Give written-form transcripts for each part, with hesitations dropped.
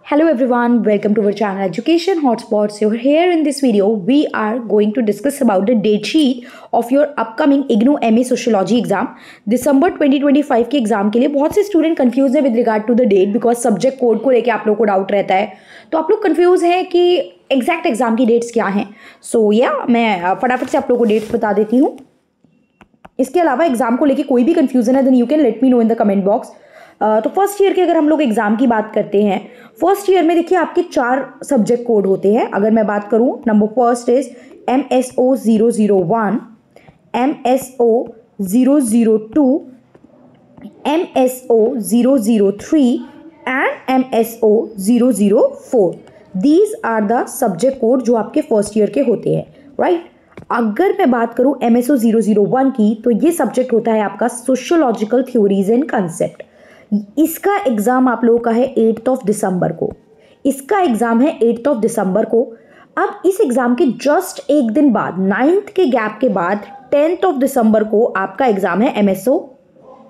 Hello everyone, welcome to our channel Education Hotspots. So here in this video, we are going to discuss about the date sheet of your upcoming IGNOU MA Sociology exam. दिसंबर 2025 के exam के लिए बहुत से student confuse है with regard to the date because subject code को लेकर आप लोग को डाउट रहता है. तो आप लोग कंफ्यूज हैं कि एग्जैक्ट एग्जाम की डेट्स क्या हैं. सो मैं फटाफट से आप लोग को डेट्स बता देती हूँ. इसके अलावा एग्जाम को लेकर कोई भी कंफ्यूजन है then you can let me know in the comment box. तो फर्स्ट ईयर के अगर हम लोग एग्जाम की बात करते हैं, फर्स्ट ईयर में देखिए आपके 4 सब्जेक्ट कोड होते हैं. अगर मैं बात करूं, number first is MSO 001, MSO 002, MSO 003 and MSO 004. These are the subject code जो आपके फर्स्ट ईयर के होते हैं, राइट. अगर मैं बात करूं MSO 001 की, तो ये सब्जेक्ट होता है आपका सोशियोलॉजिकल थ्योरीज एंड कंसेप्ट. इसका एग्जाम आप लोगों का है 8 दिसंबर को. इसका एग्जाम है 8 दिसंबर को. अब इस एग्जाम के जस्ट एक दिन बाद 9th के गैप के बाद 10 दिसंबर को आपका एग्जाम है MSO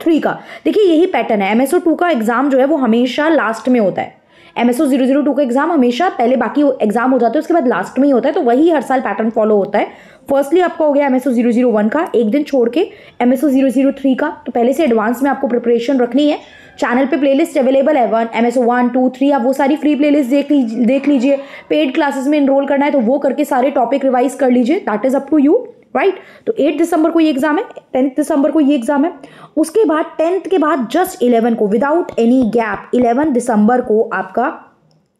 3 का. देखिए यही पैटर्न है. MSO 2 का एग्जाम जो है वो हमेशा लास्ट में होता है. MSO 002 का एग्जाम हमेशा पहले बाकी एग्जाम हो जाते हैं, उसके बाद लास्ट में ही होता है. तो वही हर साल पैटर्न फॉलो होता है. फर्स्टली आपका हो गया MSO 001 का, एक दिन छोड़ के MSO 003 का. तो पहले से एडवांस में आपको प्रिपरेशन रखनी है. चैनल पे प्लेलिस्ट अवेलेबल है, MSO 1, 2, 3. आप वो सारी फ्री प्लेलिस्ट देख लीजिए. पेड क्लासेस में इनरोल करना है तो वो करके सारे टॉपिक रिवाइज कर लीजिए. That is up to you, right. तो 8 दिसंबर को ये एग्जाम है, 10 दिसंबर को ये एग्जाम है. उसके बाद 10th के बाद जस्ट 11 को विदाउट एनी गैप 11 दिसंबर को आपका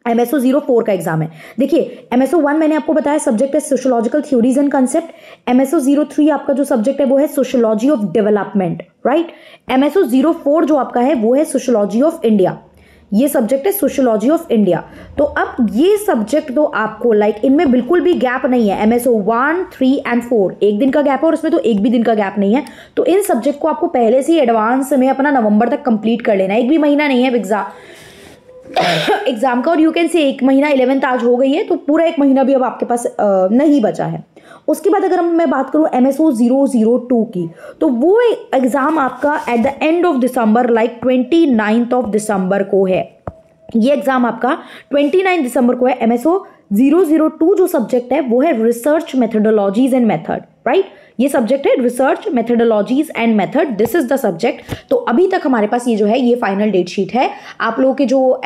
MSO 04 का एग्जाम है. देखिए MSO 1 मैंने आपको बताया सब्जेक्ट है sociological theories and concept. MSO 03 आपका जो सब्जेक्ट है वो है sociology of development, right. MSO 04 जो आपका है वो है सोशियोलॉजी ऑफ इंडिया. ये सब्जेक्ट है सोशियोलॉजी ऑफ इंडिया. तो अब ये सब्जेक्ट तो आपको इनमें बिल्कुल भी गैप नहीं है. MSO 1, 3 एंड 4 एक दिन का गैप है और इसमें तो एक भी दिन का गैप नहीं है. तो इन सब्जेक्ट को आपको पहले से ही एडवांस में अपना नवंबर तक कंप्लीट कर लेना है. एक भी महीना नहीं है एग्जाम का. और यू कैन से एक महीना 11th आज हो गई है तो पूरा एक महीना भी अब आपके पास नहीं बचा है. उसके बाद अगर मैं बात करूं MSO 002 की, तो वो एग्जाम आपका at the end of December 29 दिसंबर को है. ये एग्जाम आपका 29 दिसंबर को है. MSO 002 जो सब्जेक्ट है वो है research methodologies and method, right. ये सब्जेक्ट है research methodologies and method. This is the subject. तो अभी तक हमारे पास ये जो है ये फाइनल डेट शीट है. आप लोगों के जो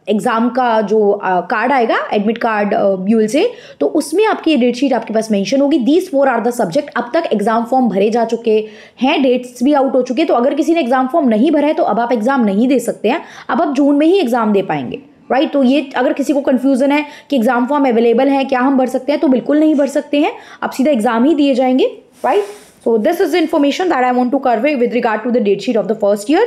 एग्जाम का जो कार्ड आएगा एडमिट कार्ड ब्यूल से, तो उसमें आपकी ये डेट शीट आपके पास मेंशन होगी. These 4 are the subject. अब तक एग्जाम फॉर्म भरे जा चुके हैं, डेट्स भी आउट हो चुके हैं. तो अगर किसी ने एग्जाम फॉर्म नहीं भरा है तो अब आप एग्जाम नहीं दे सकते हैं. अब आप जून में ही एग्जाम दे पाएंगे, राइट. तो ये अगर किसी को कंफ्यूजन है कि एग्जाम फॉर्म अवेलेबल है, क्या हम भर सकते हैं, तो बिल्कुल नहीं भर सकते हैं. अब सीधा एग्जाम ही दिए जाएंगे, right. So this is the information that I want to convey with regard to the date sheet of the first year.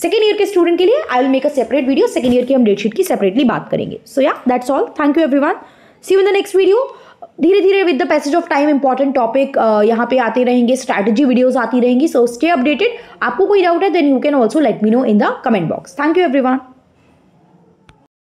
Second year के स्टूडेंट के लिए I will make a separate video. Second year की हम date sheet की separately बात करेंगे. So yeah, that's all. Thank you everyone. See you in the next video. धीरे धीरे with the passage of time important topic यहाँ पे आते रहेंगे, स्ट्रैटेजी वीडियोस आती रहेंगी. So stay updated. आपको कोई डाउट है then you can also let me know in the comment box. Thank you everyone.